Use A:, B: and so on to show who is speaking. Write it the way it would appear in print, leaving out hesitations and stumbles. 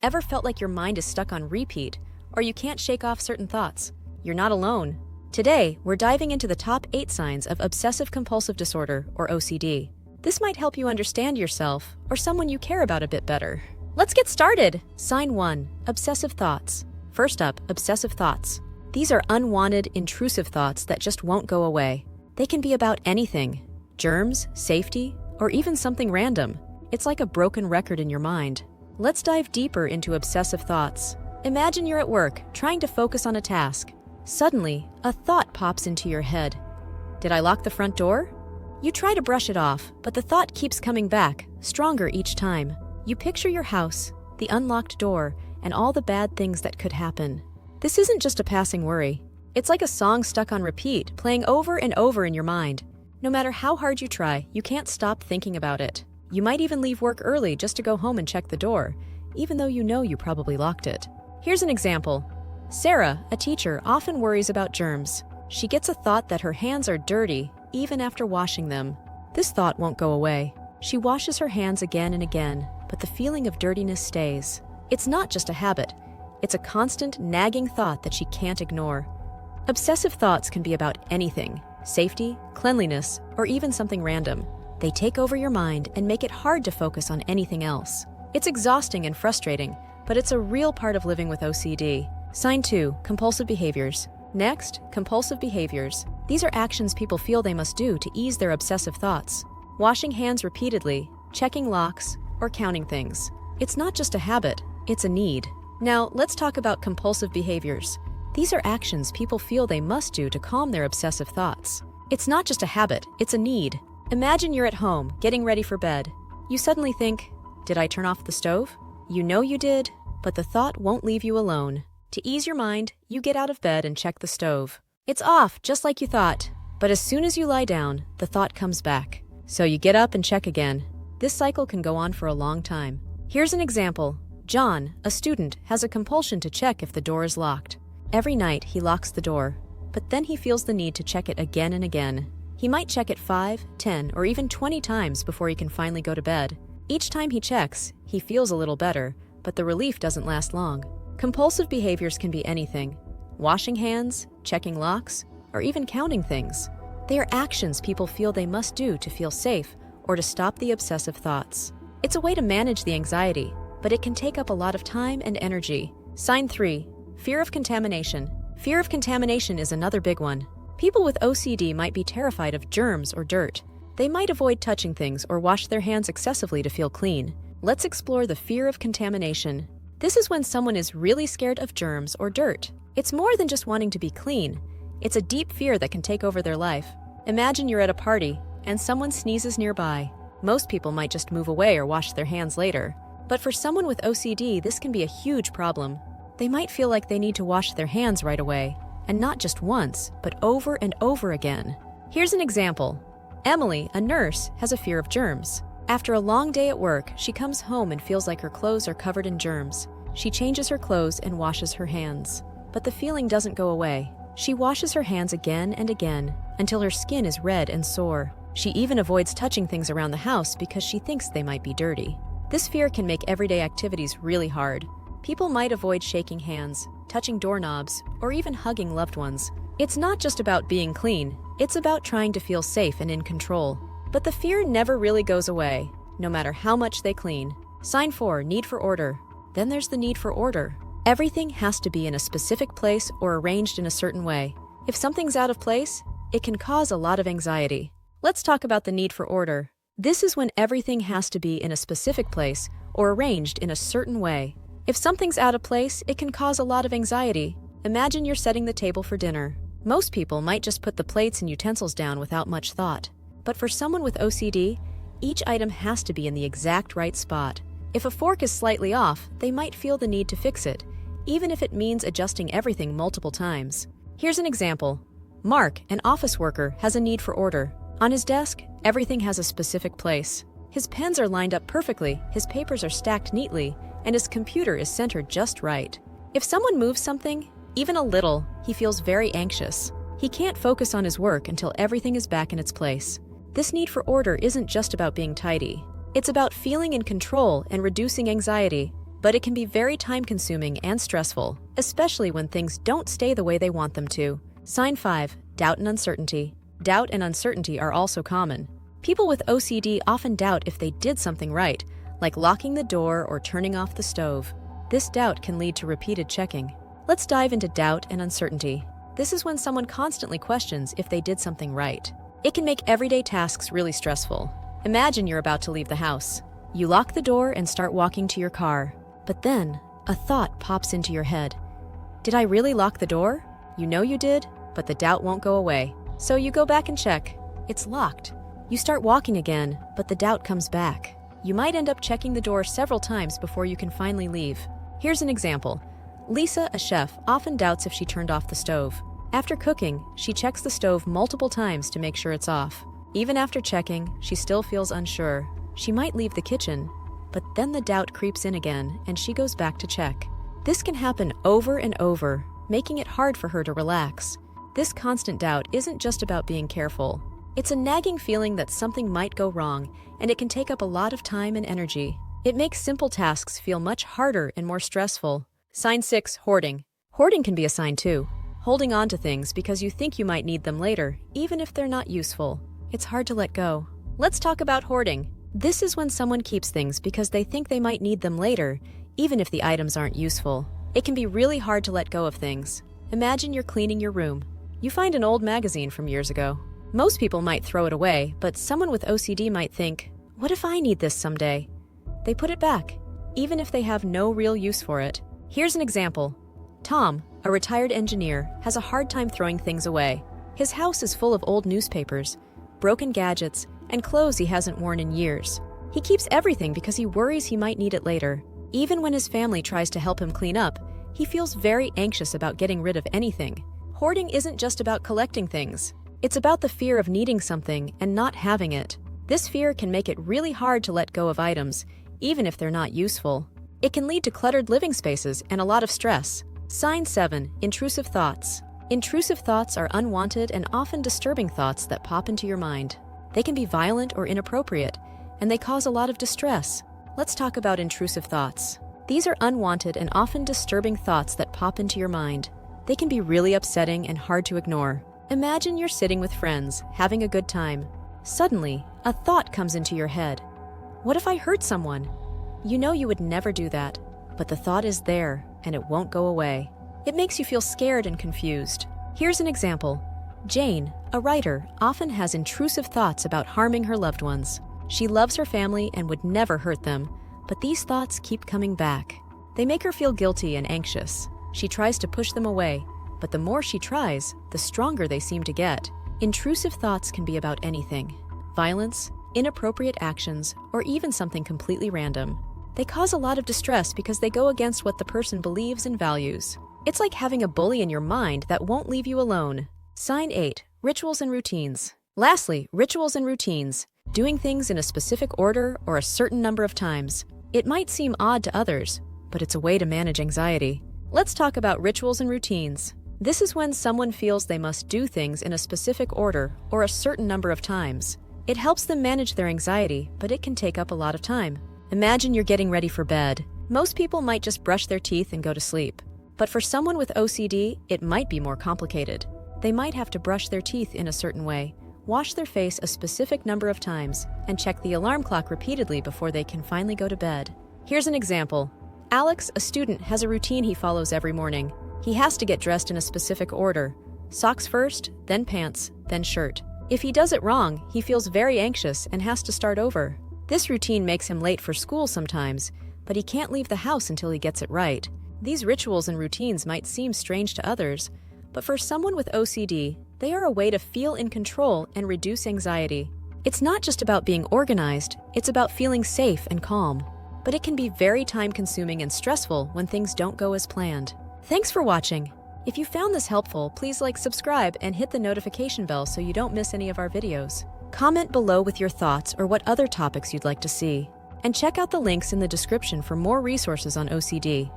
A: Ever felt like your mind is stuck on repeat, or you can't shake off certain thoughts? You're not alone. Today, we're diving into the top 8 signs of obsessive-compulsive disorder, or OCD. This might help you understand yourself or someone you care about a bit better. Let's get started! Sign 1. Obsessive thoughts. First up, obsessive thoughts. These are unwanted, intrusive thoughts that just won't go away. They can be about anything: germs, safety, or even something random. It's like a broken record in your mind. Let's dive deeper into obsessive thoughts. Imagine you're at work, trying to focus on a task. Suddenly, a thought pops into your head. Did I lock the front door? You try to brush it off, but the thought keeps coming back, stronger each time. You picture your house, the unlocked door, and all the bad things that could happen. This isn't just a passing worry. It's like a song stuck on repeat, playing over and over in your mind. No matter how hard you try, you can't stop thinking about it. You might even leave work early just to go home and check the door, even though you know you probably locked it. Here's an example. Sarah, a teacher, often worries about germs. She gets a thought that her hands are dirty, even after washing them. This thought won't go away. She washes her hands again and again, but the feeling of dirtiness stays. It's not just a habit. It's a constant, nagging thought that she can't ignore. Obsessive thoughts can be about anything: safety, cleanliness, or even something random. They take over your mind and make it hard to focus on anything else. It's exhausting and frustrating, but it's a real part of living with OCD. Sign 2. Compulsive behaviors. Next, compulsive behaviors. These are actions people feel they must do to ease their obsessive thoughts. Washing hands repeatedly, checking locks, or counting things. It's not just a habit, it's a need. Now, let's talk about compulsive behaviors. These are actions people feel they must do to calm their obsessive thoughts. It's not just a habit, it's a need. Imagine you're at home, getting ready for bed. You suddenly think, did I turn off the stove? You know you did, but the thought won't leave you alone. To ease your mind, you get out of bed and check the stove. It's off, just like you thought. But as soon as you lie down, the thought comes back. So you get up and check again. This cycle can go on for a long time. Here's an example. John, a student, has a compulsion to check if the door is locked. Every night, he locks the door, but then he feels the need to check it again and again. He might check it 5, 10, or even 20 times before he can finally go to bed. Each time he checks, he feels a little better, but the relief doesn't last long. Compulsive behaviors can be anything: washing hands, checking locks, or even counting things. They are actions people feel they must do to feel safe or to stop the obsessive thoughts. It's a way to manage the anxiety, but it can take up a lot of time and energy. Sign 3. Fear of contamination. Fear of contamination is another big one. People with OCD might be terrified of germs or dirt. They might avoid touching things or wash their hands excessively to feel clean. Let's explore the fear of contamination. This is when someone is really scared of germs or dirt. It's more than just wanting to be clean. It's a deep fear that can take over their life. Imagine you're at a party and someone sneezes nearby. Most people might just move away or wash their hands later. But for someone with OCD, this can be a huge problem. They might feel like they need to wash their hands right away, and not just once, but over and over again. Here's an example. Emily, a nurse, has a fear of germs. After a long day at work, she comes home and feels like her clothes are covered in germs. She changes her clothes and washes her hands. But the feeling doesn't go away. She washes her hands again and again, until her skin is red and sore. She even avoids touching things around the house because she thinks they might be dirty. This fear can make everyday activities really hard. People might avoid shaking hands, touching doorknobs, or even hugging loved ones. It's not just about being clean, it's about trying to feel safe and in control. But the fear never really goes away, no matter how much they clean. Sign 4. Need for order. Then there's the need for order. Everything has to be in a specific place or arranged in a certain way. If something's out of place, it can cause a lot of anxiety. Let's talk about the need for order. This is when everything has to be in a specific place or arranged in a certain way. If something's out of place, it can cause a lot of anxiety. Imagine you're setting the table for dinner. Most people might just put the plates and utensils down without much thought. But for someone with OCD, each item has to be in the exact right spot. If a fork is slightly off, they might feel the need to fix it, even if it means adjusting everything multiple times. Here's an example. Mark, an office worker, has a need for order. On his desk, everything has a specific place. His pens are lined up perfectly, his papers are stacked neatly, and his computer is centered just right. If someone moves something, even a little, he feels very anxious. He can't focus on his work until everything is back in its place. This need for order isn't just about being tidy. It's about feeling in control and reducing anxiety. but it can be very time-consuming and stressful, especially when things don't stay the way they want them to. Sign 5. Doubt and uncertainty. Doubt and uncertainty are also common. People with OCD often doubt if they did something right, like locking the door or turning off the stove. This doubt can lead to repeated checking. Let's dive into doubt and uncertainty. This is when someone constantly questions if they did something right. It can make everyday tasks really stressful. Imagine you're about to leave the house. You lock the door and start walking to your car. But then, a thought pops into your head. Did I really lock the door? You know you did, but the doubt won't go away. So you go back and check. It's locked. You start walking again, but the doubt comes back. You might end up checking the door several times before you can finally leave. Here's an example. Lisa, a chef, often doubts if she turned off the stove. After cooking, she checks the stove multiple times to make sure it's off. Even after checking, she still feels unsure. She might leave the kitchen, but then the doubt creeps in again and she goes back to check. This can happen over and over, making it hard for her to relax. This constant doubt isn't just about being careful. It's a nagging feeling that something might go wrong, and it can take up a lot of time and energy. It makes simple tasks feel much harder and more stressful. Sign 6. Hoarding. Hoarding can be a sign too. Holding on to things because you think you might need them later, even if they're not useful. It's hard to let go. Let's talk about hoarding. This is when someone keeps things because they think they might need them later, even if the items aren't useful. It can be really hard to let go of things. Imagine you're cleaning your room. You find an old magazine from years ago. Most people might throw it away, but someone with OCD might think, what if I need this someday? They put it back, even if they have no real use for it. Here's an example. Tom, a retired engineer, has a hard time throwing things away. His house is full of old newspapers, broken gadgets, and clothes he hasn't worn in years. He keeps everything because he worries he might need it later. Even when his family tries to help him clean up, he feels very anxious about getting rid of anything. Hoarding isn't just about collecting things. It's about the fear of needing something and not having it. This fear can make it really hard to let go of items, even if they're not useful. It can lead to cluttered living spaces and a lot of stress. Sign 7. Intrusive thoughts. Intrusive thoughts are unwanted and often disturbing thoughts that pop into your mind. They can be violent or inappropriate, and they cause a lot of distress. Let's talk about intrusive thoughts. These are unwanted and often disturbing thoughts that pop into your mind. They can be really upsetting and hard to ignore. Imagine you're sitting with friends, having a good time. Suddenly, a thought comes into your head. What if I hurt someone? You know you would never do that, but the thought is there, and it won't go away. It makes you feel scared and confused. Here's an example. Jane, a writer, often has intrusive thoughts about harming her loved ones. She loves her family and would never hurt them, but these thoughts keep coming back. They make her feel guilty and anxious. She tries to push them away, but the more she tries, the stronger they seem to get. Intrusive thoughts can be about anything: violence, inappropriate actions, or even something completely random. They cause a lot of distress because they go against what the person believes and values. It's like having a bully in your mind that won't leave you alone. Sign 8. Rituals and routines. Lastly, rituals and routines. Doing things in a specific order or a certain number of times. It might seem odd to others, but it's a way to manage anxiety. Let's talk about rituals and routines. This is when someone feels they must do things in a specific order or a certain number of times. It helps them manage their anxiety, but it can take up a lot of time. Imagine you're getting ready for bed. Most people might just brush their teeth and go to sleep. But for someone with OCD, it might be more complicated. They might have to brush their teeth in a certain way, wash their face a specific number of times, and check the alarm clock repeatedly before they can finally go to bed. Here's an example. Alex, a student, has a routine he follows every morning. He has to get dressed in a specific order. Socks first, then pants, then shirt. If he does it wrong, he feels very anxious and has to start over. This routine makes him late for school sometimes, but he can't leave the house until he gets it right. These rituals and routines might seem strange to others, but for someone with OCD, they are a way to feel in control and reduce anxiety. It's not just about being organized, it's about feeling safe and calm. But it can be very time-consuming and stressful when things don't go as planned. Thanks for watching. If you found this helpful, please subscribe, and hit the notification bell so you don't miss any of our videos. Comment below with your thoughts or what other topics you'd like to see. And check out the links in the description for more resources on OCD.